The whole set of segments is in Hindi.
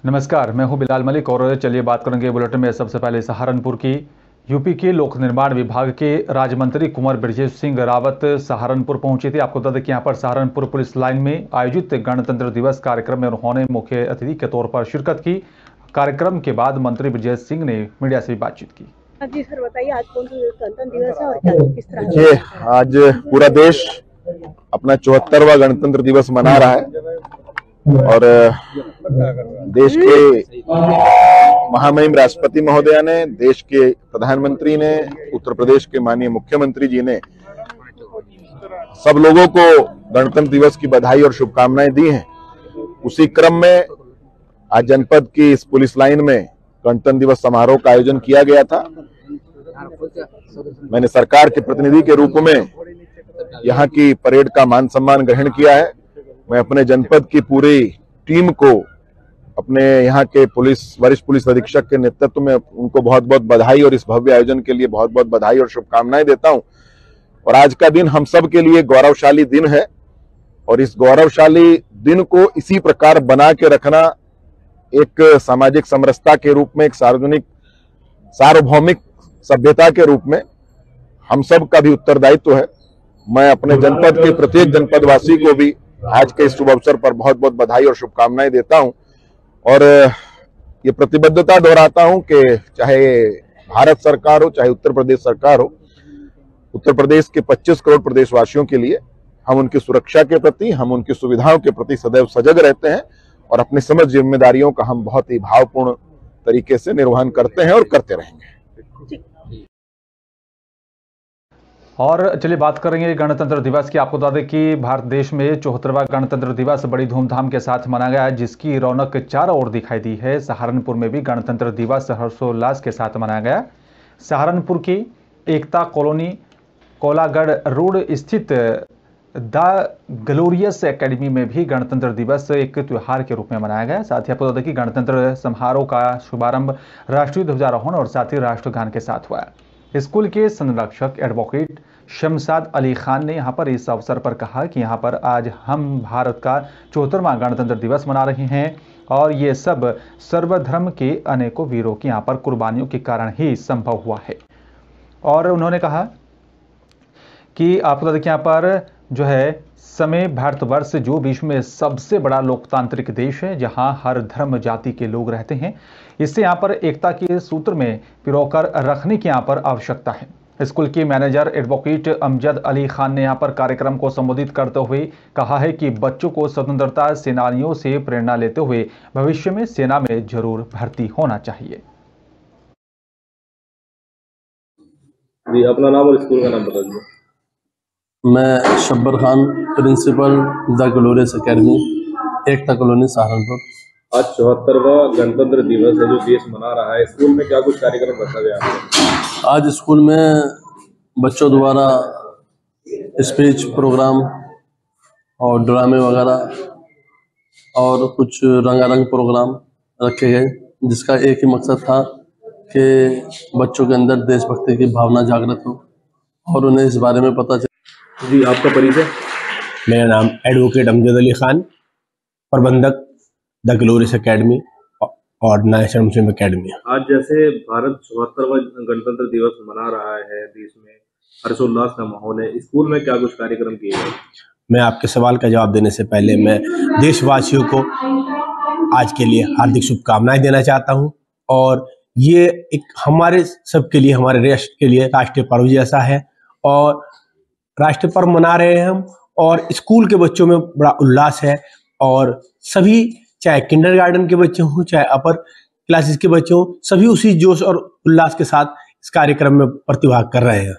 नमस्कार, मैं हूं बिलाल मलिक और चलिए बात करेंगे बुलेटिन में। सबसे पहले सहारनपुर की। यूपी के लोक निर्माण विभाग के राज्य मंत्री कुंवर ब्रजेश सिंह रावत सहारनपुर पहुंचे थे। आपको बता दें कि यहां पर सहारनपुर पुलिस लाइन में आयोजित गणतंत्र दिवस कार्यक्रम में उन्होंने मुख्य अतिथि के तौर पर शिरकत की। कार्यक्रम के बाद मंत्री ब्रजेश सिंह ने मीडिया से बातचीत की। जी सर, बताइए आज कौन सा गणतंत्र दिवस है और क्या किस तरह? देखिए, आज पूरा देश अपना 74वां गणतंत्र दिवस मना रहा है और देश के महामहिम राष्ट्रपति महोदया ने, देश के प्रधानमंत्री ने, उत्तर प्रदेश के माननीय मुख्यमंत्री जी ने सब लोगों को गणतंत्र दिवस की बधाई और शुभकामनाएं दी हैं। उसी क्रम में आज जनपद की इस पुलिस लाइन में गणतंत्र दिवस समारोह का आयोजन किया गया था। मैंने सरकार के प्रतिनिधि के रूप में यहाँ की परेड का मान सम्मान ग्रहण किया है। मैं अपने जनपद की पूरी टीम को, अपने यहाँ के वरिष्ठ पुलिस अधीक्षक के नेतृत्व में उनको बहुत बहुत बधाई और इस भव्य आयोजन के लिए बहुत बहुत बधाई और शुभकामनाएं देता हूं। और आज का दिन हम सब के लिए गौरवशाली दिन है और इस गौरवशाली दिन को इसी प्रकार बना के रखना एक सामाजिक समरसता के रूप में, एक सार्वजनिक सार्वभौमिक सभ्यता के रूप में हम सब का भी उत्तरदायित्व है। मैं अपने जनपद के प्रत्येक जनपदवासी को भी आज के इस शुभ अवसर पर बहुत बहुत बधाई और शुभकामनाएं देता हूं और ये प्रतिबद्धता दोहराता हूं कि चाहे भारत सरकार हो, चाहे उत्तर प्रदेश सरकार हो, उत्तर प्रदेश के 25 करोड़ प्रदेशवासियों के लिए हम उनकी सुरक्षा के प्रति, हम उनकी सुविधाओं के प्रति सदैव सजग रहते हैं और अपनी समस्त जिम्मेदारियों का हम बहुत ही भावपूर्ण तरीके से निर्वहन करते हैं और करते रहेंगे। और चलिए बात करेंगे गणतंत्र दिवस की। आपको बता दें कि भारत देश में 74वां गणतंत्र दिवस बड़ी धूमधाम के साथ मनाया गया, जिसकी रौनक चारों ओर दिखाई दी है। सहारनपुर में भी गणतंत्र दिवस हर्षोल्लास के साथ मनाया गया। सहारनपुर की एकता कॉलोनी कोलागढ़ रोड स्थित द ग्लोरियस एकेडमी में भी गणतंत्र दिवस एक त्योहार के रूप में मनाया गया। साथ ही आपको बता दें कि गणतंत्र समारोह का शुभारंभ राष्ट्रीय ध्वजारोहण और साथ ही राष्ट्रगान के साथ हुआ। स्कूल के संरक्षक एडवोकेट शमशाद अली खान ने यहां पर इस अवसर पर कहा कि यहां पर आज हम भारत का 74वां गणतंत्र दिवस मना रहे हैं और ये सब सर्वधर्म के अनेकों वीरों की यहां पर कुर्बानियों के कारण ही संभव हुआ है। और उन्होंने कहा कि आपको बता दें कि यहाँ पर जो है समय भारतवर्ष जो विश्व में सबसे बड़ा लोकतांत्रिक देश है, जहां हर धर्म जाति के लोग रहते हैं। इससे यहाँ पर एकता के सूत्र में पिरोकर रखने की यहाँ पर आवश्यकता है। स्कूल के मैनेजर एडवोकेट अमजद अली खान ने यहाँ पर कार्यक्रम को संबोधित करते हुए कहा है कि बच्चों को स्वतंत्रता सेनानियों से प्रेरणा लेते हुए भविष्य में सेना में जरूर भर्ती होना चाहिए। जी, अपना नाम और स्कूल का नाम बता दीजिए। मैं Shabbar Khan, principal the Glorious Academy, Ekta Colony, Saharanpur. आज 74वां गणतंत्र दिवस है जो देश मना रहा है। स्कूल में क्या कुछ कार्यक्रम रखा गया है? आज स्कूल में बच्चों द्वारा स्पीच प्रोग्राम और ड्रामे वगैरह और कुछ रंगारंग प्रोग्राम रखे गए, जिसका एक ही मकसद था कि बच्चों के अंदर देशभक्ति की भावना जागृत हो और उन्हें इस बारे में पता चले। जी, आपका परिचय? मेरा नाम एडवोकेट अमजद अली खान, प्रबंधक द ग्लोरियस एकेडमी और नेशनल मुस्लिम एकेडमी। आज जैसे भारत 74वां गणतंत्र दिवस मना रहा है, देश में हर्षोल्लास का माहौल है, स्कूल में क्या कुछ कार्यक्रम किए गए? मैं आपके सवाल का जवाब देने से पहले मैं देशवासियों को आज के लिए हार्दिक शुभकामनाएं देना चाहता हूं और ये एक हमारे सबके लिए, हमारे राष्ट्र के लिए राष्ट्रीय पर्व जैसा है और राष्ट्रीय पर्व मना रहे हैं हम और स्कूल के बच्चों में बड़ा उल्लास है और सभी, चाहे किंडरगार्टन के बच्चे हों, चाहे अपर क्लासेस के बच्चे हों, सभी उसी जोश और उल्लास के साथ इस कार्यक्रम में प्रतिभाग कर रहे हैं।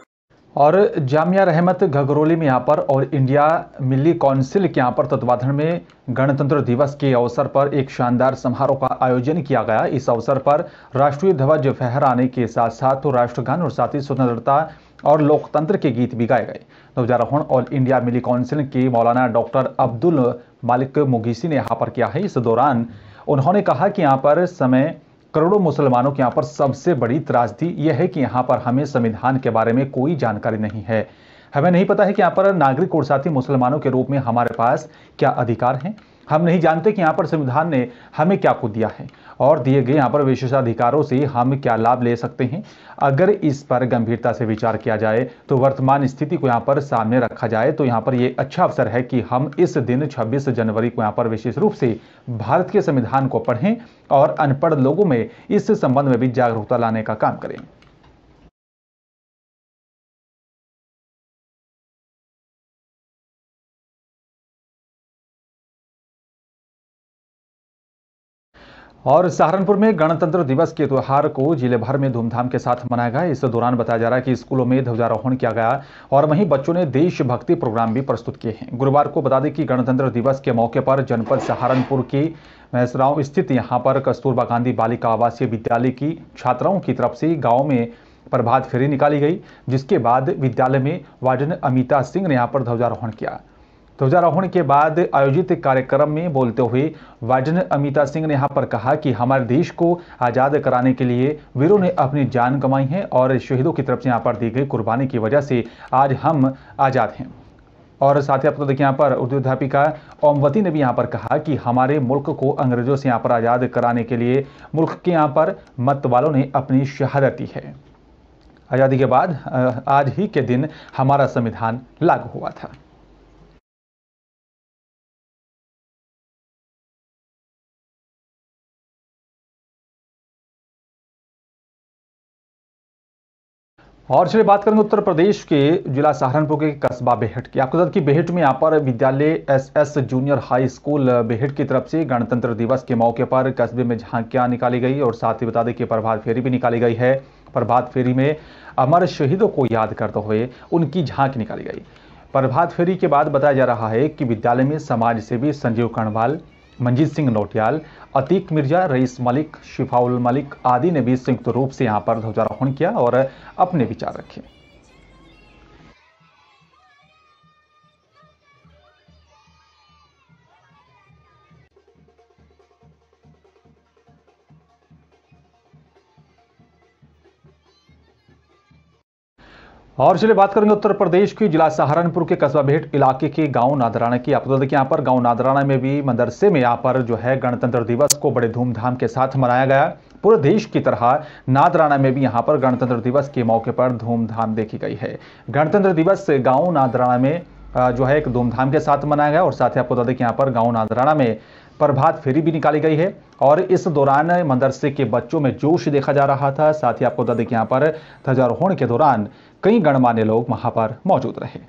और जामिया रहमत घगरोली में यहाँ पर और इंडिया मिली काउंसिल के यहाँ पर तत्वाधान में गणतंत्र दिवस के अवसर पर एक शानदार समारोह का आयोजन किया गया। इस अवसर पर राष्ट्रीय ध्वज फहराने के साथ साथ राष्ट्रगान और साथ ही स्वतंत्रता और लोकतंत्र के गीत भी गाए गए। ध्वजारोहण ऑल इंडिया मिली काउंसिल के मौलाना डॉक्टर अब्दुल मालिक मुगीसी ने यहाँ पर किया है। इस दौरान उन्होंने कहा कि यहाँ पर समय करोड़ों मुसलमानों के यहाँ पर सबसे बड़ी त्रासदी यह है कि यहाँ पर हमें संविधान के बारे में कोई जानकारी नहीं है। हमें नहीं पता है कि यहाँ पर नागरिक और साथ ही मुसलमानों के रूप में हमारे पास क्या अधिकार हैं। हम नहीं जानते कि यहाँ पर संविधान ने हमें क्या कुछ दिया है और दिए गए यहाँ पर विशेषाधिकारों से हम क्या लाभ ले सकते हैं। अगर इस पर गंभीरता से विचार किया जाए तो वर्तमान स्थिति को यहाँ पर सामने रखा जाए तो यहाँ पर ये अच्छा अवसर है कि हम इस दिन 26 जनवरी को यहाँ पर विशेष रूप से भारत के संविधान को पढ़ें और अनपढ़ लोगों में इस संबंध में भी जागरूकता लाने का काम करें। और सहारनपुर में गणतंत्र दिवस के त्योहार को जिले भर में धूमधाम के साथ मनाया गया। इस दौरान बताया जा रहा है कि स्कूलों में ध्वजारोहण किया गया और वहीं बच्चों ने देशभक्ति प्रोग्राम भी प्रस्तुत किए हैं। गुरुवार को बता दें कि गणतंत्र दिवस के मौके पर जनपद सहारनपुर की मैसराव स्थित यहां पर कस्तूरबा गांधी बालिका आवासीय विद्यालय की छात्राओं की तरफ से गाँव में प्रभात फेरी निकाली गई, जिसके बाद विद्यालय में वार्डन अमिता सिंह ने यहाँ पर ध्वजारोहण किया। ध्वजारोहण के बाद आयोजित कार्यक्रम में बोलते हुए वार्डन अमिता सिंह ने यहाँ पर कहा कि हमारे देश को आज़ाद कराने के लिए वीरों ने अपनी जान गंवाई है और शहीदों की तरफ से यहाँ पर दी गई कुर्बानी की वजह से आज हम आज़ाद हैं। और साथ ही आपको देखिए यहाँ पर उर्दू अध्यापिका ओमवती ने भी यहाँ पर कहा कि हमारे मुल्क को अंग्रेजों से यहाँ पर आज़ाद कराने के लिए मुल्क के यहाँ पर मत वालों ने अपनी शहादत दी है। आज़ादी के बाद आज ही के दिन हमारा संविधान लागू हुआ था। और चलिए बात करेंगे उत्तर प्रदेश के जिला सहारनपुर के कस्बा बेहट की। आपको बता दें कि बेहट में यहाँ पर विद्यालय SS junior high school Behat की तरफ से गणतंत्र दिवस के मौके पर कस्बे में झांकियां निकाली गई और साथ ही बता दें कि प्रभात फेरी भी निकाली गई है। प्रभात फेरी में अमर शहीदों को याद करते हुए उनकी झांकी निकाली गई। प्रभात फेरी के बाद बताया जा रहा है कि विद्यालय में समाज सेवी संजीव कर्णवाल, मंजीत सिंह नोटियाल, अतीक मिर्जा, रईस मलिक, शिफाउल मलिक आदि ने भी संयुक्त रूप से यहां पर ध्वजारोहण किया और अपने विचार रखे। और चलिए बात करेंगे उत्तर प्रदेश की जिला सहारनपुर के कस्बा बेहट इलाके के गांव नादराना की। आपको देखिए यहाँ पर गांव नादराना में भी मदरसे में यहाँ पर जो है गणतंत्र दिवस को बड़े धूमधाम के साथ मनाया गया। पूरे देश की तरह नादराना में भी यहाँ पर गणतंत्र दिवस के मौके पर धूमधाम देखी गई है। गणतंत्र दिवस गाँव नादराना में जो है एक धूमधाम के साथ मनाया गया और साथ ही आपको बता दें कि यहाँ पर गाँव नादराना में प्रभात फेरी भी निकाली गई है और इस दौरान मदरसे के बच्चों में जोश देखा जा रहा था। साथ ही आपको बता दें कि यहाँ पर ध्वजारोहण के दौरान कई गणमान्य लोग वहां पर मौजूद रहे।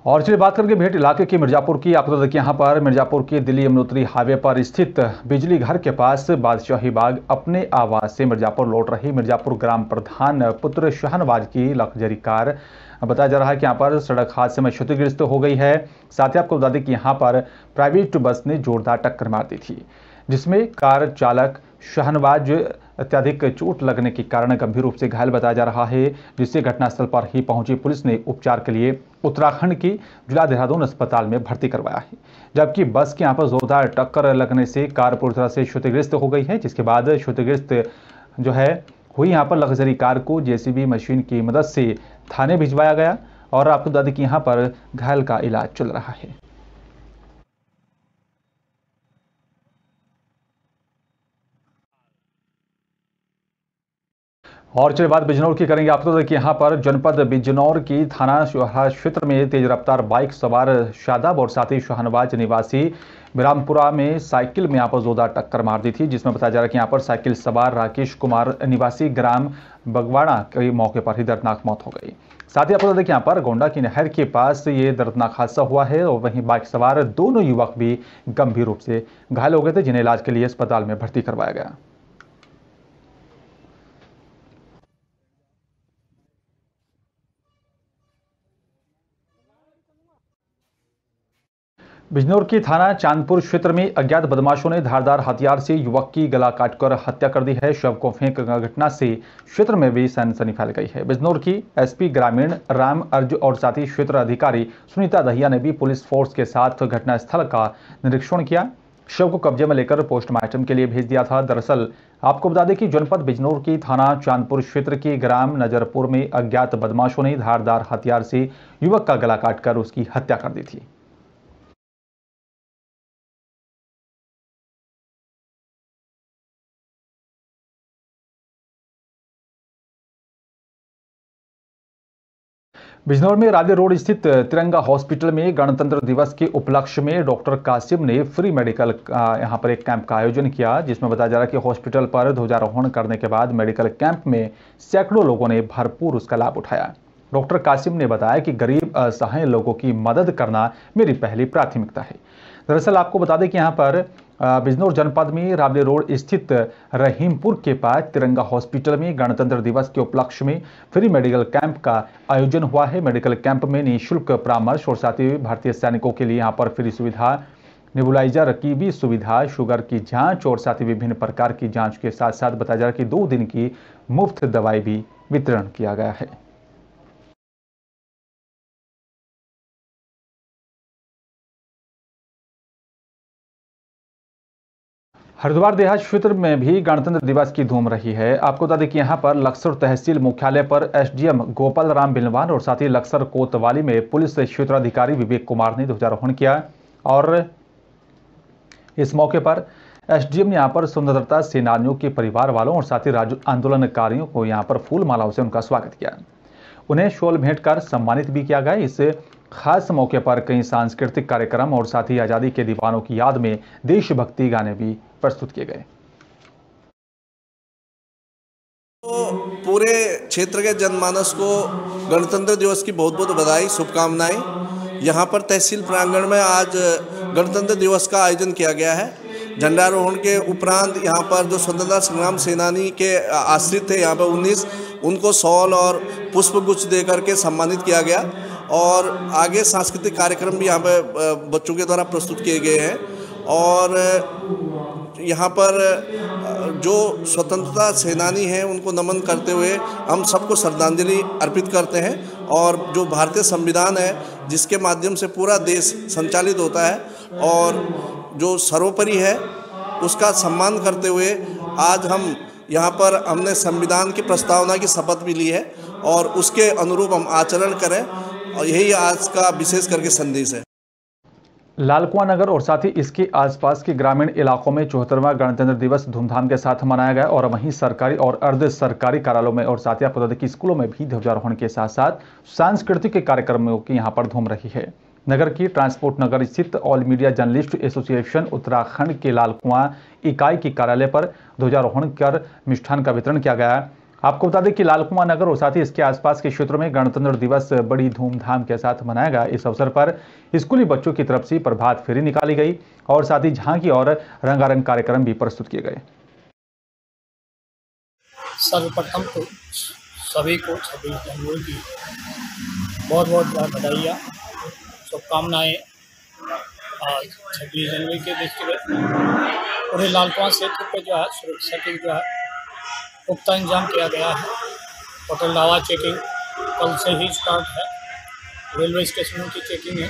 और चलिए बात करके भेट इलाके के मिर्जापुर की। आपको बता दें कि यहाँ पर मिर्जापुर के दिल्ली यमुनोत्री हाईवे पर स्थित बिजली घर के पास बादशाही बाग अपने आवास से मिर्जापुर लौट रही मिर्जापुर ग्राम प्रधान पुत्र शाहनवाज की लग्जरी कार बताया जा रहा है कि यहाँ पर सड़क हादसे में क्षतिग्रस्त हो गई है। साथ ही आपको बता दें कि यहाँ पर प्राइवेट बस ने जोरदार टक्कर मार दी थी, जिसमें कार चालक शाहनवाज अत्यधिक चोट लगने के कारण गंभीर रूप से घायल बताया जा रहा है, जिससे घटनास्थल पर ही पहुंची पुलिस ने उपचार के लिए उत्तराखंड की जिला देहरादून अस्पताल में भर्ती करवाया है। जबकि बस के यहाँ पर जोरदार टक्कर लगने से कार पूरी तरह से क्षतिग्रस्त हो गई है, जिसके बाद क्षतिग्रस्त जो है हुई यहाँ पर लग्जरी कार को जेसीबी मशीन की मदद से थाने भिजवाया गया और आपको बता दें कि यहाँ पर घायल का इलाज चल रहा है। और चलिए बात बिजनौर की करेंगे। आपको देखिए यहाँ पर जनपद बिजनौर की थाना क्षेत्र में तेज रफ्तार बाइक सवार शादाब और साथ ही शाहनवाज निवासी बिरामपुरा में साइकिल में यहाँ पर जोरदार टक्कर मार दी थी, जिसमें बताया जा रहा है कि यहाँ पर साइकिल सवार राकेश कुमार निवासी ग्राम बगवाड़ा के मौके पर ही दर्दनाक मौत हो गई। साथ ही आपको बता दें कि यहाँ पर गोंडा की नहर के पास ये दर्दनाक हादसा हुआ है और वहीं बाइक सवार दोनों युवक भी गंभीर रूप से घायल हो गए थे, जिन्हें इलाज के लिए अस्पताल में भर्ती करवाया गया। बिजनौर की थाना चांदपुर क्षेत्र में अज्ञात बदमाशों ने धारदार हथियार से युवक की गला काटकर हत्या कर दी है। शव को फेंक घटना से क्षेत्र में भी सनसनी फैल गई है। बिजनौर की एसपी ग्रामीण राम अर्ज और साथ ही क्षेत्र अधिकारी सुनीता दहिया ने भी पुलिस फोर्स के साथ घटनास्थल का निरीक्षण किया। शव को कब्जे में लेकर पोस्टमार्टम के लिए भेज दिया था। दरअसल आपको बता दें कि जनपद बिजनौर की थाना चांदपुर क्षेत्र के ग्राम नजरपुर में अज्ञात बदमाशों ने धारदार हथियार से युवक का गला काटकर उसकी हत्या कर दी थी। बिजनौर में राजे रोड स्थित तिरंगा हॉस्पिटल में गणतंत्र दिवस के उपलक्ष्य में डॉक्टर कासिम ने फ्री मेडिकल यहां पर एक कैंप का आयोजन किया, जिसमें बताया जा रहा है कि हॉस्पिटल पर ध्वजारोहण करने के बाद मेडिकल कैंप में सैकड़ों लोगों ने भरपूर उसका लाभ उठाया। डॉक्टर कासिम ने बताया कि गरीब असहाय लोगों की मदद करना मेरी पहली प्राथमिकता है। दरअसल आपको बता दें कि यहाँ पर बिजनौर जनपद में रावले रोड स्थित रहीमपुर के पास तिरंगा हॉस्पिटल में गणतंत्र दिवस के उपलक्ष्य में फ्री मेडिकल कैंप का आयोजन हुआ है। मेडिकल कैंप में निःशुल्क परामर्श और साथ ही भारतीय सैनिकों के लिए यहाँ पर फ्री सुविधा, नेबुलाइजर की भी सुविधा, शुगर की जांच और साथ ही विभिन्न प्रकार की जांच के साथ साथ बताया जा रहा है कि 2 दिन की मुफ्त दवाई भी वितरण किया गया है। हरिद्वार देहात क्षेत्र में भी गणतंत्र दिवस की धूम रही है। आपको बता दें कि यहां पर लक्सर तहसील मुख्यालय पर एसडीएम गोपाल राम बिलवान और साथ ही लक्सर कोतवाली में पुलिस क्षेत्राधिकारी विवेक कुमार ने ध्वजारोहण किया और इस मौके पर एसडीएम ने यहां पर स्वतंत्रता सेनानियों के परिवार वालों और साथ ही आंदोलनकारियों को यहां पर फूल मालाओं से उनका स्वागत किया। उन्हें शॉल भेंट कर सम्मानित भी किया गया। इस खास मौके पर कई सांस्कृतिक कार्यक्रम और साथ ही आजादी के दीवानों की याद में देशभक्ति गाने भी प्रस्तुत किए गए। तो पूरे क्षेत्र के जनमानस को गणतंत्र दिवस की बहुत बहुत बधाई, शुभकामनाएं। यहाँ पर तहसील प्रांगण में आज गणतंत्र दिवस का आयोजन किया गया है। झंडारोहण के उपरांत यहाँ पर जो स्वतंत्रता संग्राम सेनानी के आश्रित थे यहाँ पर 19, उनको शॉल और पुष्पगुच्छ देकर के सम्मानित किया गया और आगे सांस्कृतिक कार्यक्रम भी यहाँ पर बच्चों के द्वारा प्रस्तुत किए गए हैं। और यहाँ पर जो स्वतंत्रता सेनानी हैं उनको नमन करते हुए हम सबको श्रद्धांजलि अर्पित करते हैं और जो भारतीय संविधान है जिसके माध्यम से पूरा देश संचालित होता है और जो सर्वोपरि है उसका सम्मान करते हुए आज हम यहाँ पर हमने संविधान की प्रस्तावना की शपथ भी ली है और उसके अनुरूप हम आचरण करें और यही आज का विशेष करके संदेश है। लालकुआं नगर और साथ ही इसके आसपास के ग्रामीण इलाकों में 74वां गणतंत्र दिवस धूमधाम के साथ मनाया गया और वहीं सरकारी और अर्ध सरकारी कार्यालयों में और साथ ही आपको बता दें कि स्कूलों में भी ध्वजारोहण के साथ साथ सांस्कृतिक कार्यक्रमों की यहां पर धूम रही है। नगर की ट्रांसपोर्ट नगर स्थित all India journalist association Uttarakhand के लालकुआं इकाई के कार्यालय पर ध्वजारोहण कर मिष्ठान का वितरण किया गया। आपको बता दें कि लालकुआं नगर और साथ ही इसके आसपास के क्षेत्रों में गणतंत्र दिवस बड़ी धूमधाम के साथ मनाया गया। इस अवसर पर स्कूली बच्चों की तरफ से प्रभात फेरी निकाली गई और साथ ही झांकी और रंगारंग कार्यक्रम भी प्रस्तुत किए गए। सर्वप्रथम तो सभी को 26 जनवरी की बहुत बहुत बधाइयाँ, शुभकामनाएं। आज 26 जनवरी के दृष्टिगत पूरे लालकुआं क्षेत्र पर जो है सुरक्षा की जो है पुख्ता इंतजाम किया गया है। होटल लावा चेकिंग कल से ही स्टार्ट है, रेलवे स्टेशनों की चेकिंग है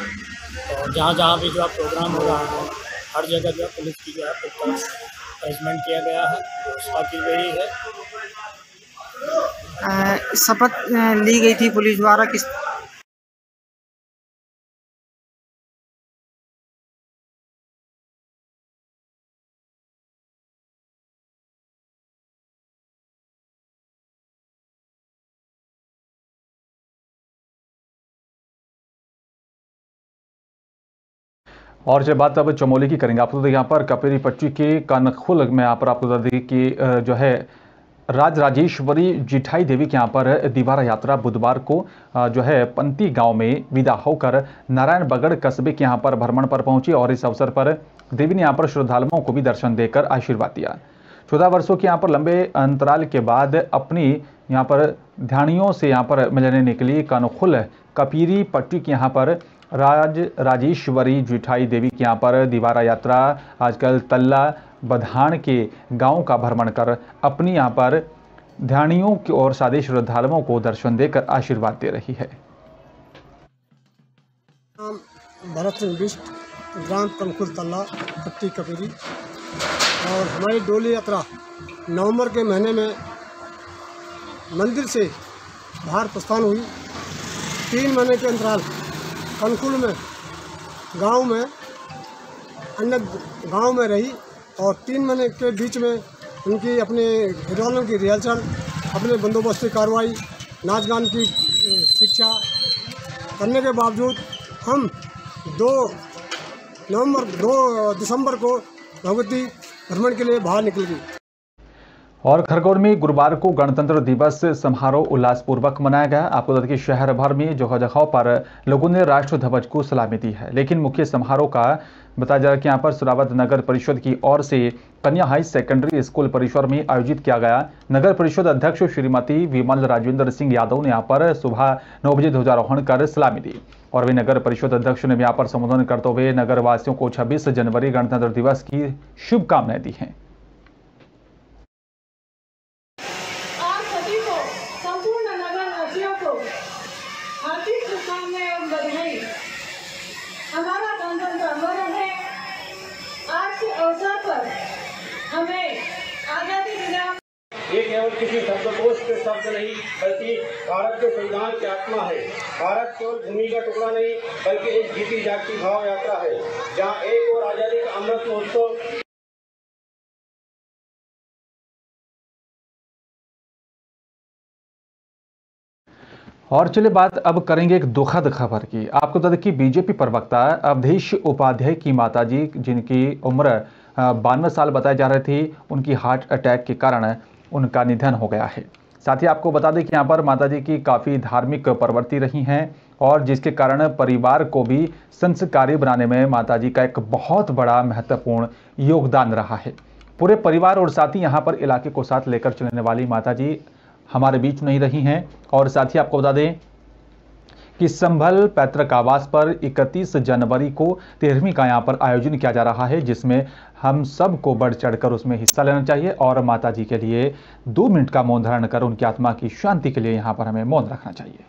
और जहाँ जहाँ भी जो है प्रोग्राम हो रहा है हर जगह जो है पुलिस की जो है पुख्ता अरेंजमेंट किया गया है, व्यवस्था की गई है। शपथ ली गई थी पुलिस द्वारा किस और जब बात अब चमोली की करेंगे, आपको तो यहाँ पर कपेरी पट्टी के कनखुल में यहाँ पर आपको बता दें कि जो है राजराजेश्वरी जिठाई देवी के यहाँ पर दीवारा यात्रा बुधवार को जो है पंती गांव में विदा होकर नारायणबगड़ कस्बे के यहाँ पर भ्रमण पर पहुंची और इस अवसर पर देवी ने यहाँ पर श्रद्धालुओं को भी दर्शन देकर आशीर्वाद दिया। 14 वर्षों के यहाँ पर लंबे अंतराल के बाद अपनी यहाँ पर ध्यानियों से यहाँ पर मिलने निकली कनखुल कपेरी पट्टी के यहाँ पर राजेश्वरी जिठाई देवी के यहाँ पर दीवारा यात्रा आजकल तल्ला बधान के गांव का भ्रमण कर अपनी यहाँ पर ध्यानियों की और सादे श्रद्धालुओं को दर्शन देकर आशीर्वाद दे रही है। भरत सिंह बिष्ट, ग्राम कनखुल तल्ला पट्टी कपेरी। और हमारी डोली यात्रा नवंबर के महीने में मंदिर से बाहर प्रस्थान हुई। 3 महीने के अंतराल कनखुल में गांव में अन्य गांव में रही और 3 महीने के बीच में उनकी अपने घरवालों की रिहर्सल, अपने बंदोबस्ती कार्रवाई, नाच गान की शिक्षा करने के बावजूद हम 2 दिसंबर को भगवती भ्रमण के लिए बाहर निकल गई। और खरगोन में गुरुवार को गणतंत्र दिवस समारोह उल्लासपूर्वक मनाया गया। आपको बता दें कि शहर भर में जगह जगह पर लोगों ने राष्ट्र ध्वज को सलामी दी है, लेकिन मुख्य समारोह का बताया जा रहा है कि यहाँ पर सुरावत नगर परिषद की ओर से कन्या हाई सेकेंडरी स्कूल परिसर में आयोजित किया गया। नगर परिषद अध्यक्ष श्रीमती विमल राजेंद्र सिंह यादव ने यहाँ पर सुबह 9 बजे ध्वजारोहण कर सलामी दी और वे नगर परिषद अध्यक्ष ने यहाँ पर संबोधन करते हुए नगर वासियों को 26 जनवरी गणतंत्र दिवस की शुभकामनाएं दी हैं। हमारा गणतंत्र अमर है। आज के अवसर पर हमें आजादी दिला। ये केवल किसी शब्दकोश के शब्द नहीं बल्कि भारत के संविधान की आत्मा है। भारत केवल भूमि का टुकड़ा नहीं बल्कि एक जीती जागती भाव यात्रा है, जहाँ एक और आजादी का अमृत महोत्सव। और चलिए बात अब करेंगे एक दुखद खबर की। आपको बता दें कि बीजेपी प्रवक्ता अवधेश उपाध्याय की माताजी, जिनकी उम्र 92 साल बताई जा रही थी, उनकी हार्ट अटैक के कारण उनका निधन हो गया है। साथ ही आपको बता दें कि यहाँ पर माताजी की काफ़ी धार्मिक प्रवृत्ति रही हैं और जिसके कारण परिवार को भी संस्कारी बनाने में माताजी का एक बहुत बड़ा महत्वपूर्ण योगदान रहा है। पूरे परिवार और साथ ही यहाँ पर इलाके को साथ लेकर चलने वाली माताजी हमारे बीच नहीं रही हैं। और साथ ही आपको बता दें कि संभल पैतृक आवास पर 31 जनवरी को 13वीं का यहाँ पर आयोजन किया जा रहा है, जिसमें हम सबको बढ़ चढ़कर उसमें हिस्सा लेना चाहिए और माताजी के लिए 2 मिनट का मौन धारण कर उनकी आत्मा की शांति के लिए यहाँ पर हमें मौन रखना चाहिए।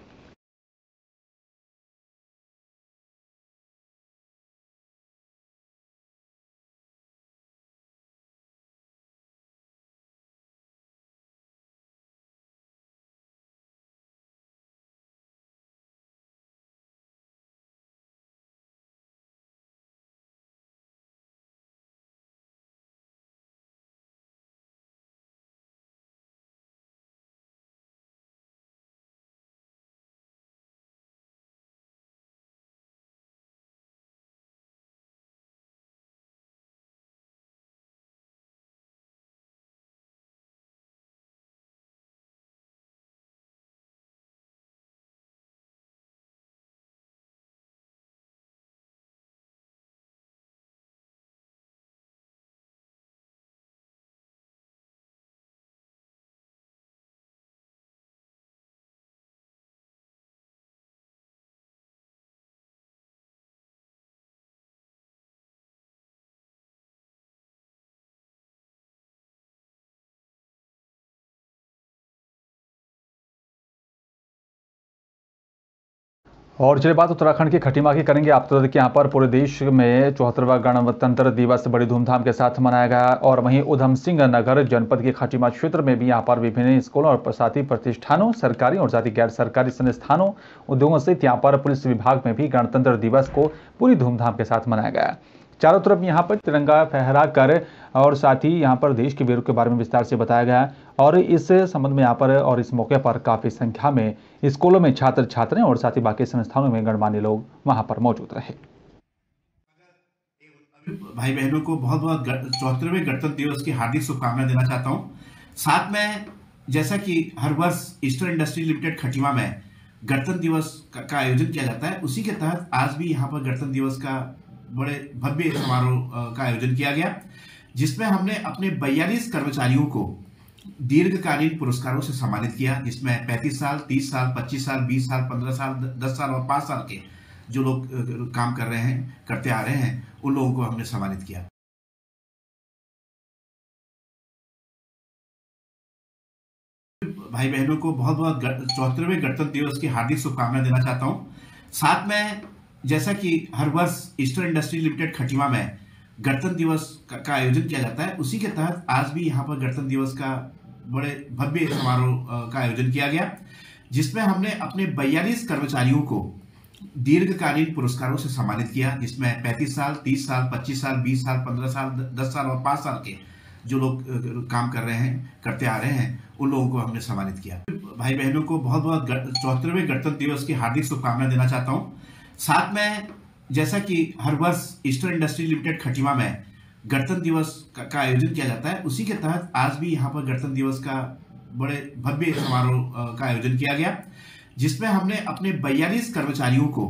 और चलिए बात उत्तराखंड के खटीमा की करेंगे। आप तो देखिए यहाँ पर पूरे देश में 74वां गणतंत्र दिवस बड़ी धूमधाम के साथ मनाया गया और वहीं उधम सिंह नगर जनपद के खटीमा क्षेत्र में भी यहाँ पर विभिन्न स्कूलों और साथ ही प्रतिष्ठानों, सरकारी और साथ ही गैर सरकारी संस्थानों, उद्योगों सहित यहाँ पर पुलिस विभाग में भी गणतंत्र दिवस को पूरी धूमधाम के साथ मनाया गया। चारों तरफ यहाँ पर तिरंगा फहरा कर और साथ ही यहाँ पर देश के वीरों के बारे में विस्तार से बताया गया और इस संबंध में यहाँ पर और इस मौके पर काफी संख्या में स्कूलों में छात्र छात्राएं और साथ ही बाकी संस्थानों में गणमान्य लोग वहां पर मौजूद रहे। भाई बहनों को बहुत बहुत 74वें गणतंत्र दिवस की हार्दिक शुभकामनाएं देना चाहता हूं। साथ में जैसा कि हर वर्ष ईस्टर्न इंडस्ट्री लिमिटेड खटीमा में गणतंत्र दिवस का आयोजन किया जाता है, उसी के तहत आज भी यहाँ पर गणतंत्र दिवस का बड़े भव्य समारोह का आयोजन किया गया, जिसमें हमने अपने 42 कर्मचारियों को दीर्घकालीन पुरस्कारों से सम्मानित किया, जिसमें 35 साल, 30 साल, 25 साल, 20 साल, 15 साल, 10 साल और 5 साल के जो लोग काम करते आ रहे हैं, उन लोगों को हमने सम्मानित किया। भाई बहनों को बहुत बहुत 74वें गणतंत्र दिवस की हार्दिक शुभकामनाएं देना चाहता हूं। साथ में जैसा कि हर वर्ष ईस्टर्न इंडस्ट्री लिमिटेड खटीमा में गणतंत्र दिवस का आयोजन किया जाता है, उसी के तहत आज भी यहाँ पर गणतंत्र दिवस का बड़े भव्य समारोह का आयोजन किया गया, जिसमें हमने अपने 42 कर्मचारियों को दीर्घकालीन पुरस्कारों से सम्मानित किया, जिसमें 35 साल, 30 साल, 25 साल, 20 साल, 15 साल, 10 साल और 5 साल के जो लोग काम करते आ रहे हैं, उन लोगों को हमने सम्मानित किया। भाई बहनों को बहुत बहुत 74वें गणतंत्र दिवस की हार्दिक शुभकामनाएं देना चाहता हूं। साथ में जैसा कि हर वर्ष ईस्टर्न इंडस्ट्री लिमिटेड खटीमा में गणतंत्र दिवस का आयोजन किया जाता है, उसी के तहत आज भी यहाँ पर गणतंत्र दिवस का बड़े भव्य समारोह का आयोजन किया गया, जिसमें हमने अपने 42 कर्मचारियों को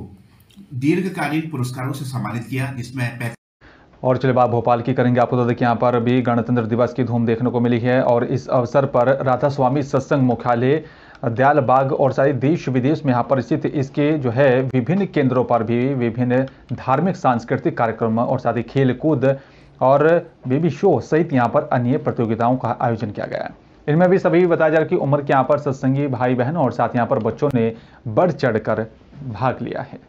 दीर्घकालीन पुरस्कारों से सम्मानित किया, जिसमें और चलिए बात भोपाल की करेंगे। आपको बता दें कि यहाँ पर भी गणतंत्र दिवस की धूम देखने को मिली है और इस अवसर पर राधा स्वामी सत्संग मुख्यालय दयाल बाग और सारे देश विदेश में यहाँ पर स्थित इसके जो है विभिन्न केंद्रों पर भी विभिन्न धार्मिक सांस्कृतिक कार्यक्रम और साथ ही खेल कूद और बेबी शो सहित यहाँ पर अन्य प्रतियोगिताओं का आयोजन किया गया है। इनमें भी सभी बताया जा रहा है कि उम्र के यहाँ पर सत्संगी भाई बहन और साथ यहाँ पर बच्चों ने बढ़ चढ़कर भाग लिया है।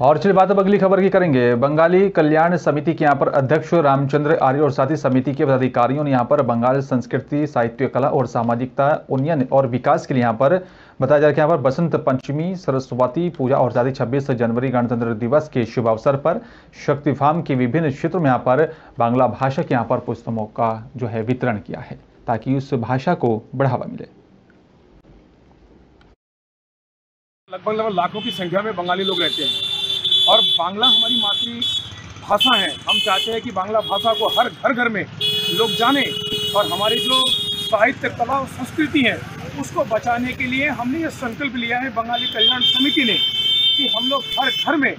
और चलिए बात अब अगली खबर की करेंगे। बंगाली कल्याण समिति के यहाँ पर अध्यक्ष रामचंद्र आर्य और साथ ही समिति के पदाधिकारियों ने यहाँ पर बंगाल संस्कृति, साहित्य, कला और सामाजिकता उन्नयन और विकास के लिए यहाँ पर बताया जा रहा है कि यहाँ पर बसंत पंचमी, सरस्वती पूजा और साथ ही 26 जनवरी गणतंत्र दिवस के शुभ अवसर पर शक्ति फार्म के विभिन्न क्षेत्रों में यहाँ पर बांग्ला भाषा के यहाँ पर पुस्तकों का जो है वितरण किया है ताकि उस भाषा को बढ़ावा मिले। लगभग लाखों की संख्या में बंगाली लोग रहते हैं और बांग्ला हमारी मातृभाषा है। हम चाहते हैं कि बांग्ला भाषा को हर घर में लोग जाने और हमारी जो साहित्य, कला और संस्कृति है उसको बचाने के लिए हमने ये संकल्प लिया है बंगाली कल्याण समिति ने कि हम लोग हर घर में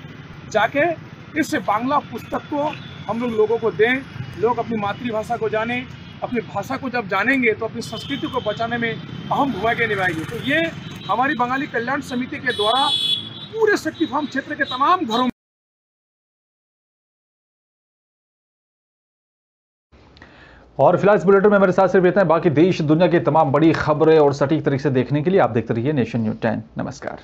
जाके इस बांग्ला पुस्तक को हम लोगों को दें। लोग अपनी मातृभाषा को जानें, अपनी भाषा को जब जानेंगे तो अपनी संस्कृति को बचाने में अहम भूमिका निभाएगी। तो ये हमारी बंगाली कल्याण समिति के द्वारा पूरे शक्ति फार्म क्षेत्र के तमाम घरों में। और फिलहाल इस बुलेटिन में मेरे साथ सिर्फ इतना है। बाकी देश दुनिया की तमाम बड़ी खबरें और सटीक तरीके से देखने के लिए आप देखते रहिए नेशन न्यूज़ 10। नमस्कार।